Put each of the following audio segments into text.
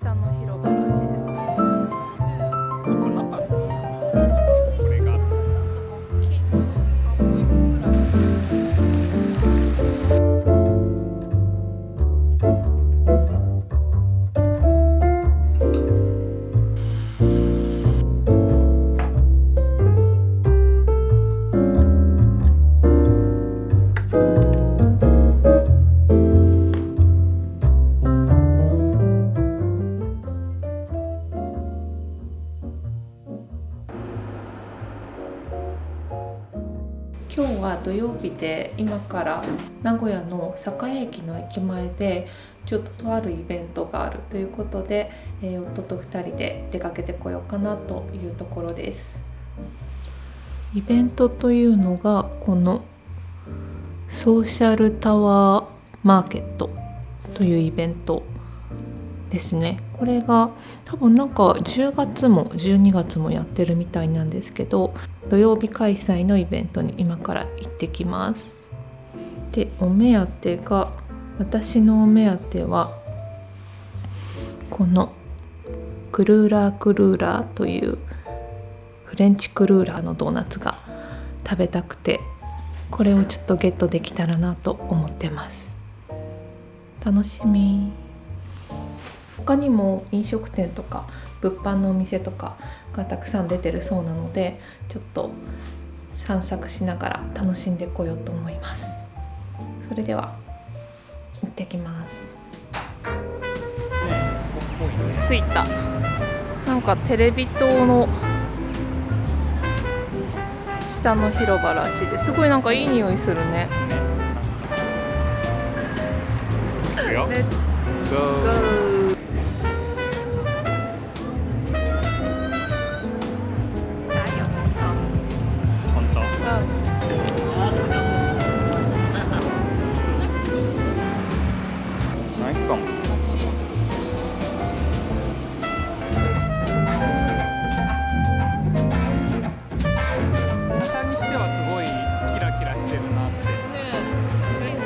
下の広場らしいですね。これがちょっと木の3分くらい。今日は土曜日で今から名古屋の栄駅の駅前でちょっととあるイベントがあるということで、夫と2人で出かけてこようかなというところです。イベントというのがこのソーシャルタワーマーケットというイベントですね。これが多分なんか10月も12月もやってるみたいなんですけど、土曜日開催のイベントに今から行ってきます。で、私のお目当てはこのクルーラーというフレンチクルーラーのドーナツが食べたくて、これをちょっとゲットできたらなと思ってます。楽しみ。他にも飲食店とか物販のお店とかがたくさん出てるそうなので、ちょっと散策しながら楽しんでこようと思います。それでは行ってきます。着いた。なんかテレビ塔の下の広場らしいです。すごいなんかいい匂いするね。いくよ。レッツゴー。本当。ないかも。他社にしてはすごいキラキラしてるなって。ねえ、いいね。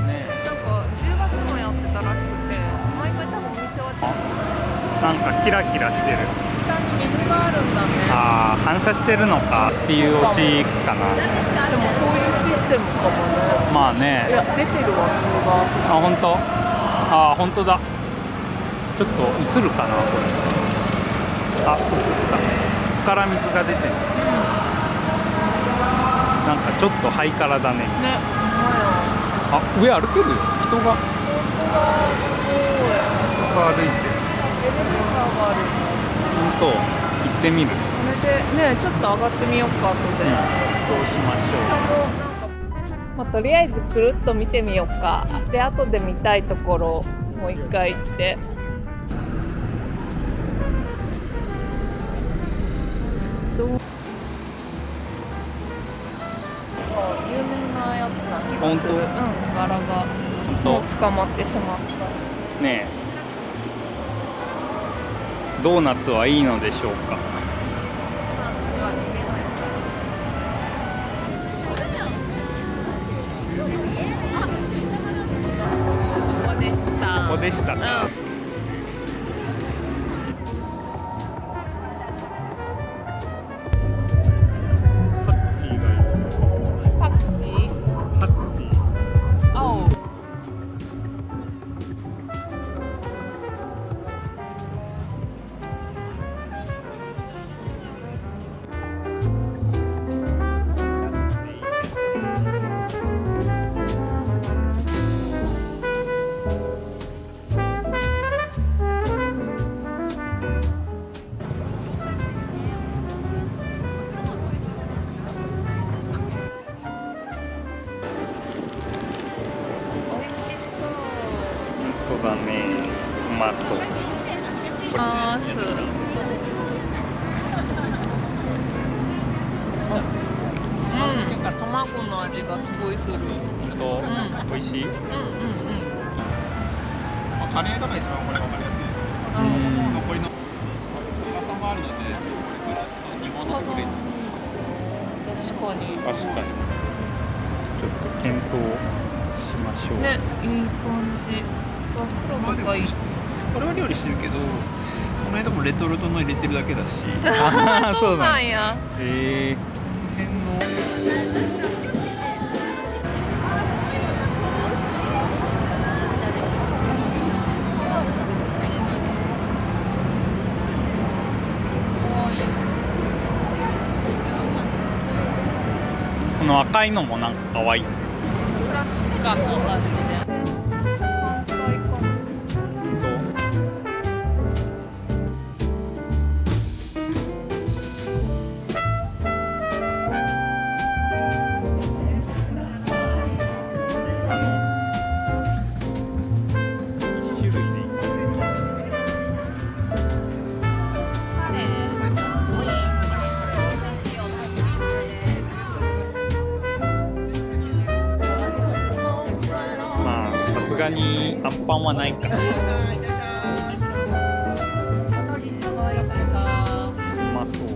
ねなんか10月もやってたらしくて、毎回多分お店はなんかキラキラしてる。下に水があるんだね。ああ、反射してるのかっていうオチかな。でもそういうシステムかもね。まあね。いや、出てるわ、水が。あ、本当。ああ、本当だ。ちょっと映るかな、これ。あ、映った。ここから水が出てる。なんかちょっとハイカラだね。ね、あ、上歩けるよ。人が歩いてる。エレベーターがある。本当。行ってみる。それでね、ちょっと上がってみようか、後で。そうしましょまあ、とりあえずくるっと見てみようか。で、後で見たいところもう一回行って。有名なやつな気がする。本当？柄がもう捕まってしまった。う。ねえ。ドーナツはいいのでしょうか。ここでした。ここでしたか。パクチー、パクチー。青。本当だね。うまそう。あーす。卵の味がすごいする。本当。美味しい。カレーとか一番これ分かりやすいですけど、残りの深さもあるので、これからちょっと煮物フレンチ。確かに。確かに。ちょっと検討しましょう。ね、いい感じ。黒とかいい。これは料理してるけど、この間もレトルトの入れてるだけだし。ああ、そうだ。なんや。え辺のこの赤いのもなんか可愛い。クラシック感の感じで。一種類でいい。まあさすがにアッパンはないから。うまそう。う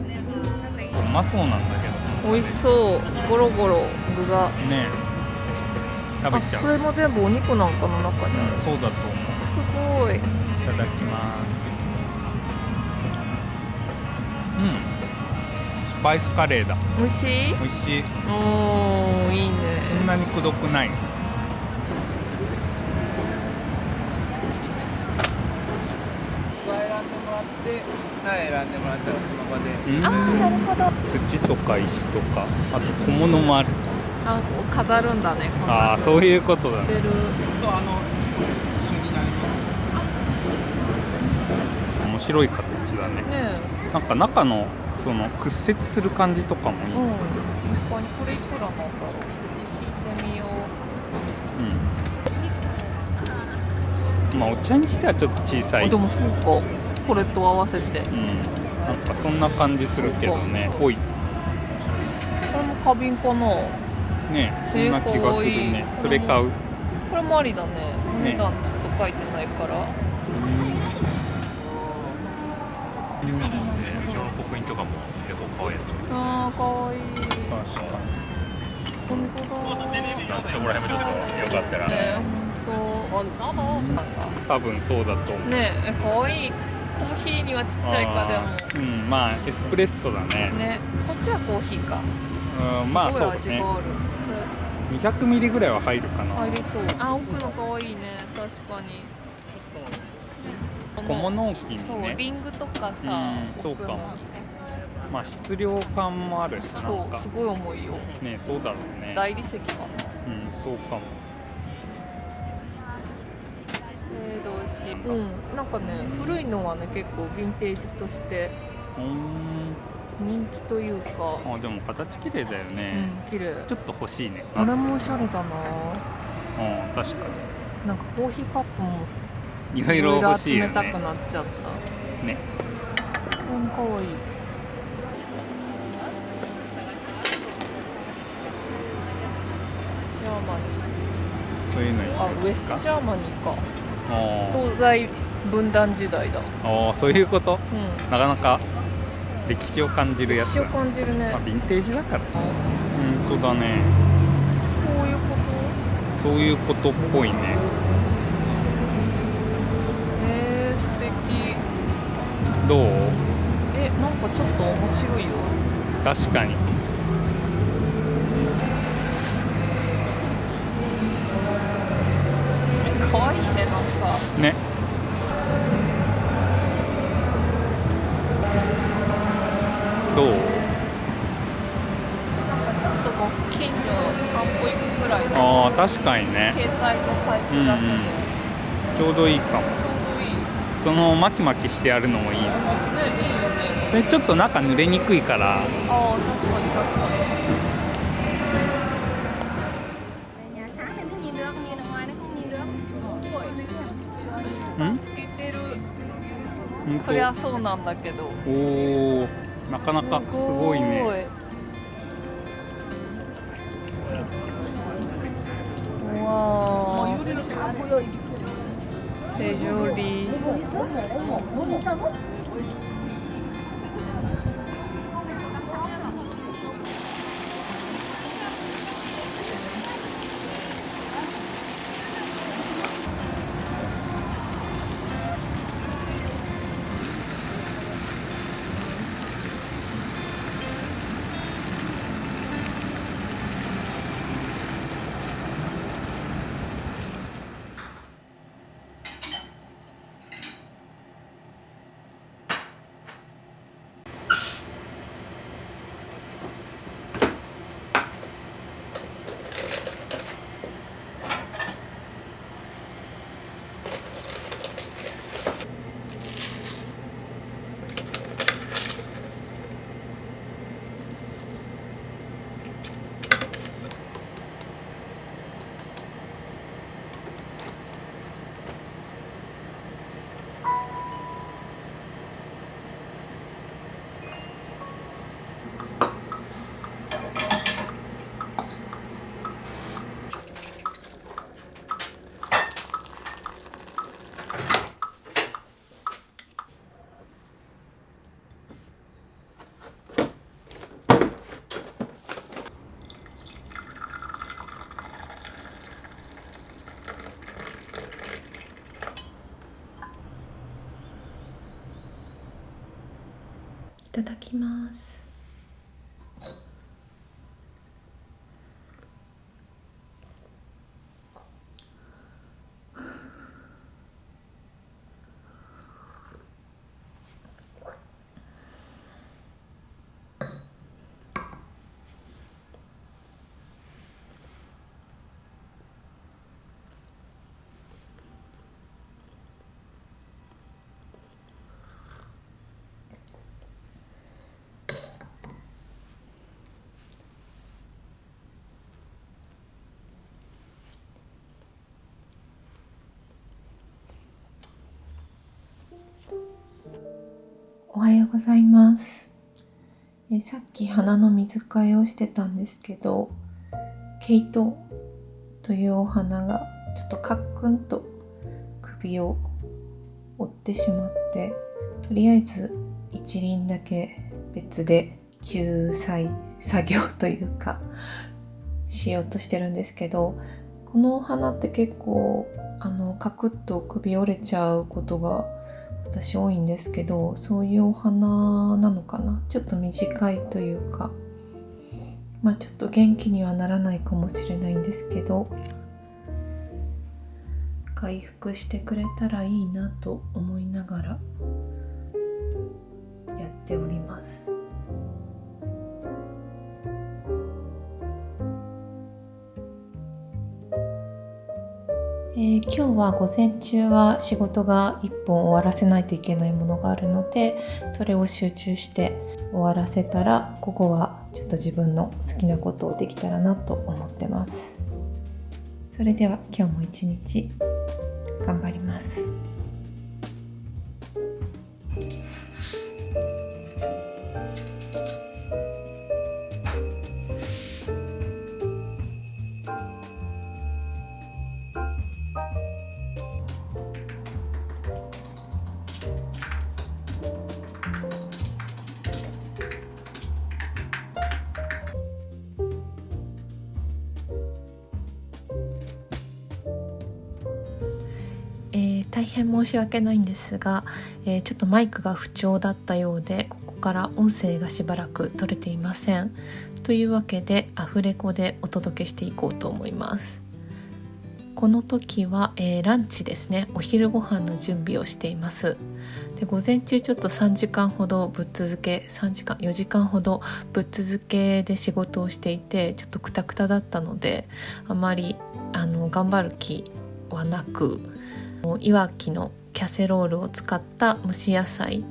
まそうなんだけど。美味しそう。ゴロゴロ具が。ねえ。食べちゃう。これも全部お肉なんかの中にある。そうだと思う。すごい。いただきます。うん。スパイスカレーだ。美味しい？美味しい。おー、いいね。そんなにくどくない。選んでもらって苗選んでもらったらその場で。なるほど。土とか石とか、あと小物もある。あ、こう飾るんだね。ああ、そういうことだね。う。そう一緒になり面白い形だね。ねなんか中のその屈折する感じとかもいい。え。うん。これいくらなんだろう。聞いてみよう。まあお茶にしてはちょっと小さい。でもそうか。これと合わせて。うん。なんかそんな感じするけどね。ぽい。これも花瓶かな。ね、そんな気がするね。それ買う。これもありだね。おね値段ちょっと書いてないから。うちの刻印とかも結構可愛いやつ。ああ、かわいい。確かに。本当だ。そこら辺もちょっとよかったら。ね、本当。多分そうだと思う。ねえ、かわいい。コーヒーにはちっちゃいかでも。うん、まあエスプレッソだね。ね、こっちはコーヒーか。うん、まあそうだね。すごい味がある。 200ミリぐらいは入るかな。入りそう。あ、奥の可愛いね。確かに。小物置きにね。そう、リングとかさ。そうかも。まあ質量感もあるし、なんか。そう、すごい重いよ。ね、そうだろうね。大理石かな。うん、そうかも。どうしよう。うん、なんかね、古いのはね、結構ヴィンテージとして人気というか。あ、でも形綺麗だよね。うん、綺麗。ちょっと欲しいね。あれもおしゃれだな。うん、確かに。なんかコーヒーカップもいろいろ欲しいよね。集めたくなっちゃったね。これも可愛い。ジャーマニー。そういうのにしあ、ウエスますか。トジャーマニーか。あ東西分断時代だ。あ、そういうこと。うん。なかなか歴史を感じるやつだ。歴史を感じるね。まあ、ヴィンテージだから。本当だね。こういうこそういうことっぽいね。と？素敵。どう？なんかちょっと面白いよ。確かに。可愛いね、なんか。ね。どう？なんかちょっとご近所散歩行くぐらいのああ、確かにね。携帯と財布だけで、ちょうどいいかも。ちょうどいい。そのマキマキしてやるのもいいね。ね、いいよね。それちょっと中濡れにくいから。ああ、確かに確かに。Nhà sáng thì nó nhìn được, nhìn ở ngoài nó không nhìn được. 透けてる。本そりゃそうなんだけど。当。おお、なかなかすごいね。わあ。セジョリ。ただきます。おはようございます。さっき花の水替えをしてたんですけど、ケイトというお花がちょっとカックンと首を折ってしまって、とりあえず一輪だけ別で救済作業というかしようとしてるんですけど、このお花って結構カクッと首折れちゃうことが私多いんですけど、そういうお花なのかな。ちょっと短いというか、ちょっと元気にはならないかもしれないんですけど、回復してくれたらいいなと思いながらやっております。今日は午前中は仕事が1本終わらせないといけないものがあるので、それを集中して終わらせたら、午後はちょっと自分の好きなことをできたらなと思ってます。それでは今日も一日頑張ります。大変申し訳ないんですが、ちょっとマイクが不調だったようで、ここから音声がしばらく取れていません。というわけでアフレコでお届けしていこうと思います。この時は、ランチですね、お昼ご飯の準備をしています。で、午前中ちょっと3時間ほどぶっ続け、4時間ほどぶっ続けで仕事をしていて、ちょっとクタクタだったので、あまり頑張る気はなく、いわきのキャセロールを使った蒸し野菜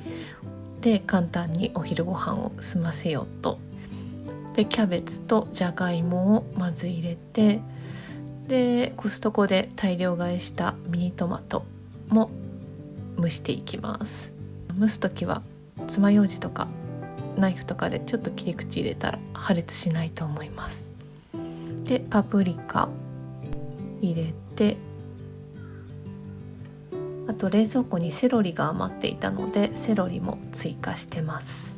で簡単にお昼ご飯を済ませようと。で、キャベツとじゃがいもをまず入れて、でコストコで大量買いしたミニトマトも蒸していきます。蒸す時は爪楊枝とかナイフとかでちょっと切り口入れたら破裂しないと思います。で、パプリカ入れて、あと冷蔵庫にセロリが余っていたのでセロリも追加してます。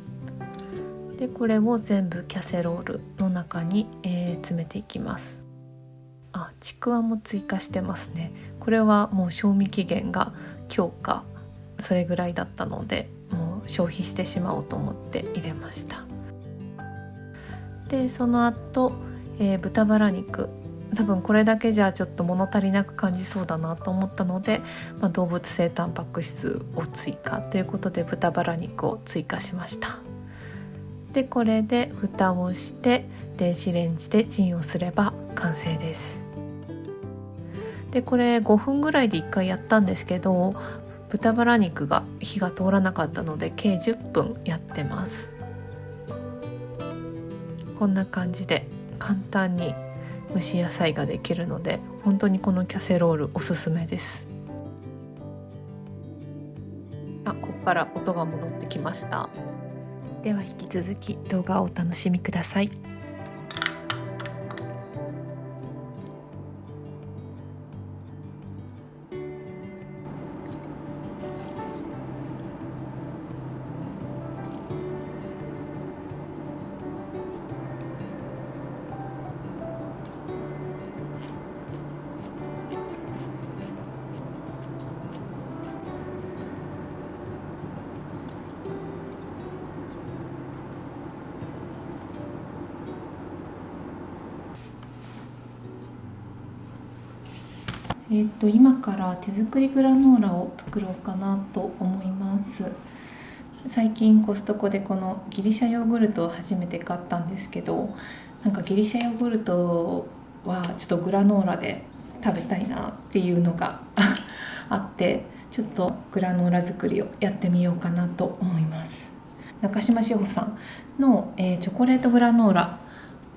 で、これを全部キャセロールの中に、詰めていきます。ちくわも追加してますね。これはもう賞味期限が今日かそれぐらいだったので、もう消費してしまおうと思って入れました。で、その後、豚バラ肉、多分これだけじゃちょっと物足りなく感じそうだなと思ったので、動物性タンパク質を追加ということで豚バラ肉を追加しました。で、これで蓋をして電子レンジでチンをすれば完成です。で、これ5分ぐらいで1回やったんですけど、豚バラ肉が火が通らなかったので計10分やってます。こんな感じで簡単に蒸し野菜ができるので、本当にこのキャセロールおすすめです。ここから音が戻ってきました。では引き続き動画をお楽しみください。今から手作りグラノーラを作ろうかなと思います。最近コストコでこのギリシャヨーグルトを初めて買ったんですけど、なんかギリシャヨーグルトはちょっとグラノーラで食べたいなっていうのがあって、ちょっとグラノーラ作りをやってみようかなと思います。中島志保さんの、チョコレートグラノーラ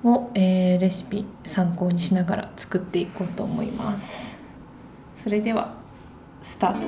を、レシピ参考にしながら作っていこうと思います。それではスタート。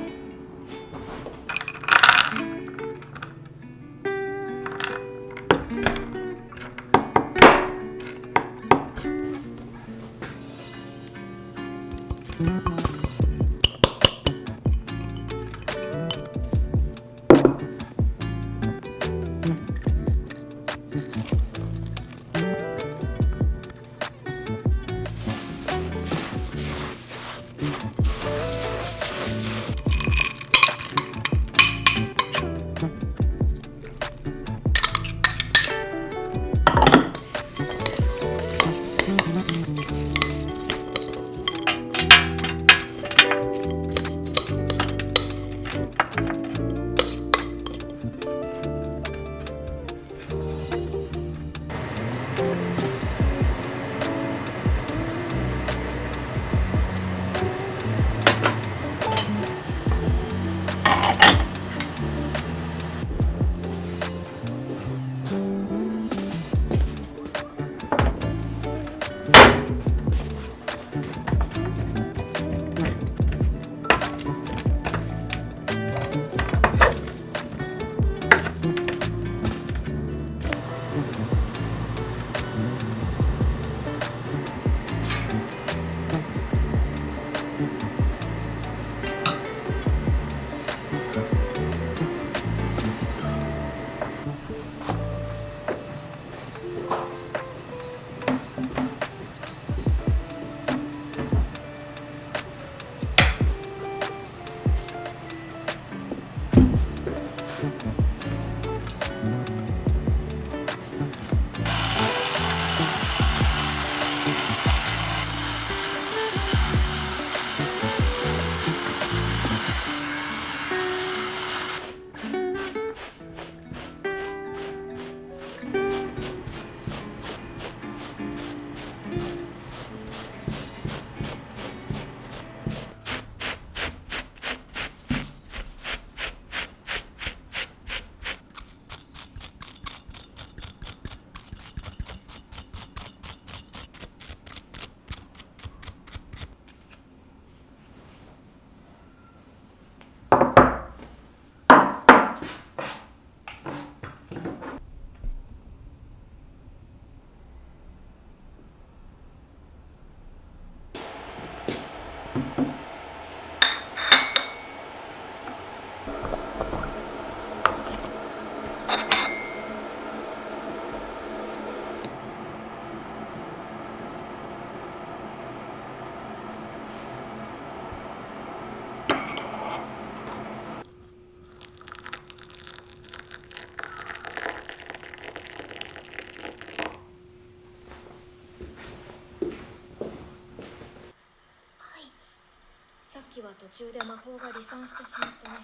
は途中で魔法が離散してしまってね。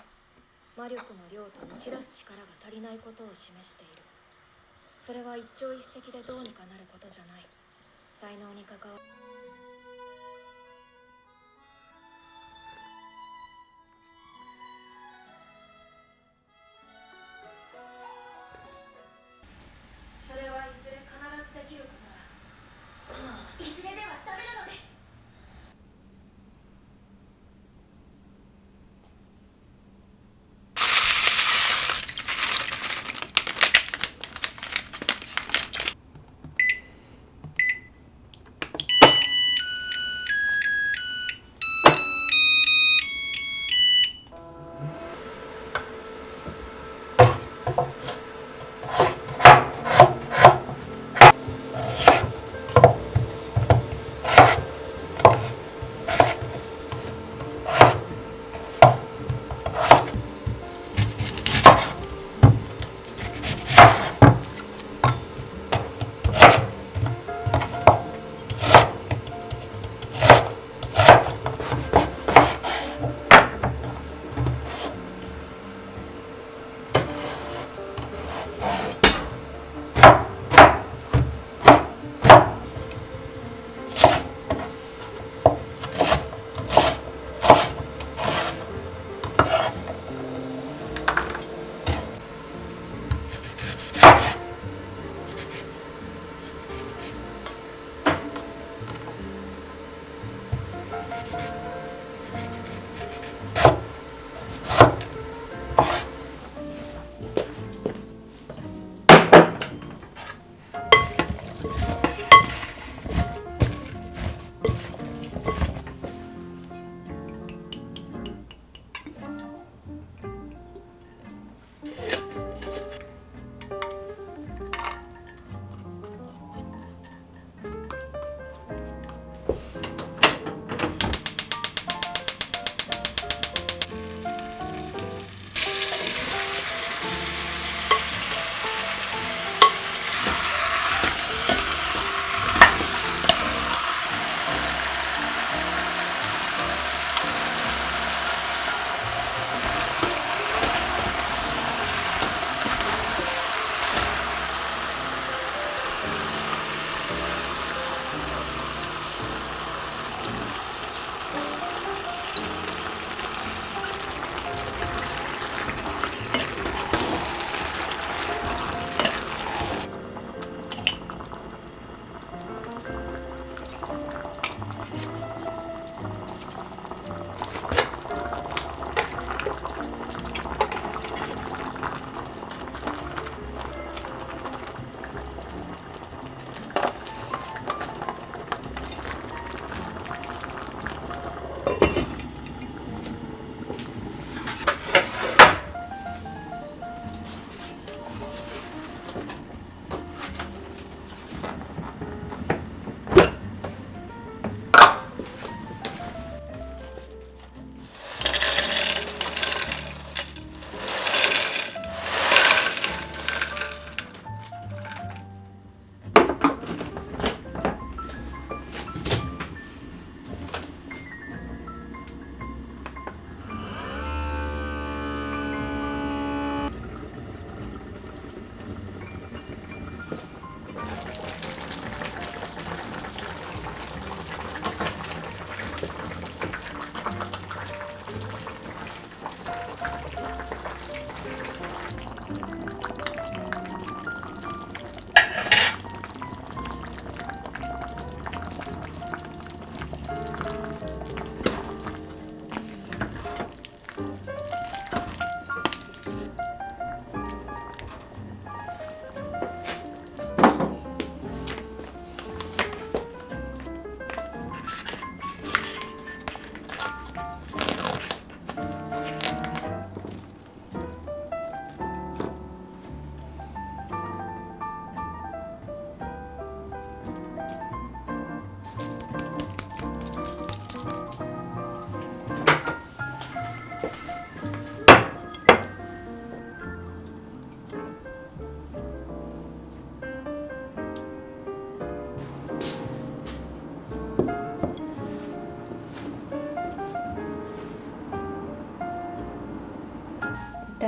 魔力の量と打ち出す力が足りないことを示している。それは一朝一夕でどうにかなることじゃない。才能に関わる。それはいずれ必ずできることだ。今はいずれではダメなのです。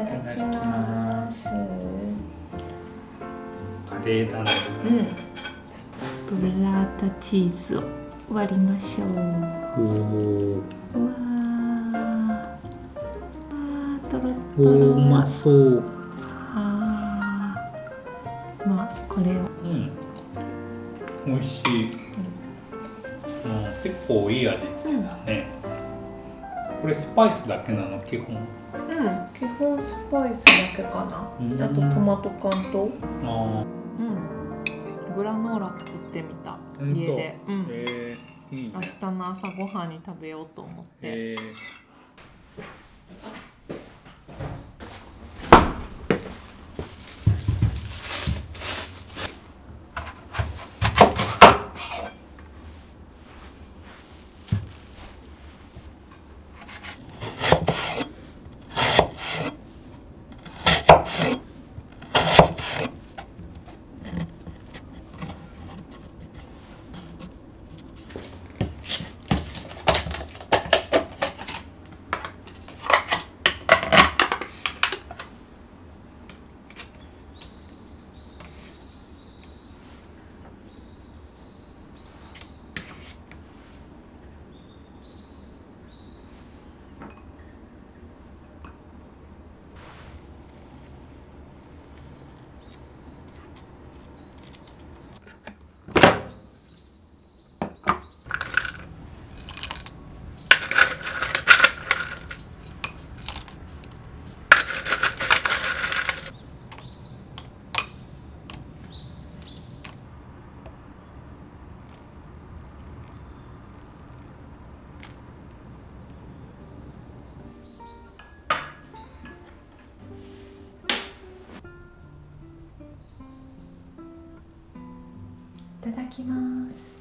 ただきます。カレーだね。ブッラータチーズを割りましょう。おお。わー、とろっとおろ。お、うまそう。まあこれを。美味しい。結構いい味付けだね。これスパイスだけなの基本。基本スパイスだけかな。あとトマト缶と。グラノーラ作ってみた。家で。いいね。明日の朝ごはんに食べようと思って。いただきます。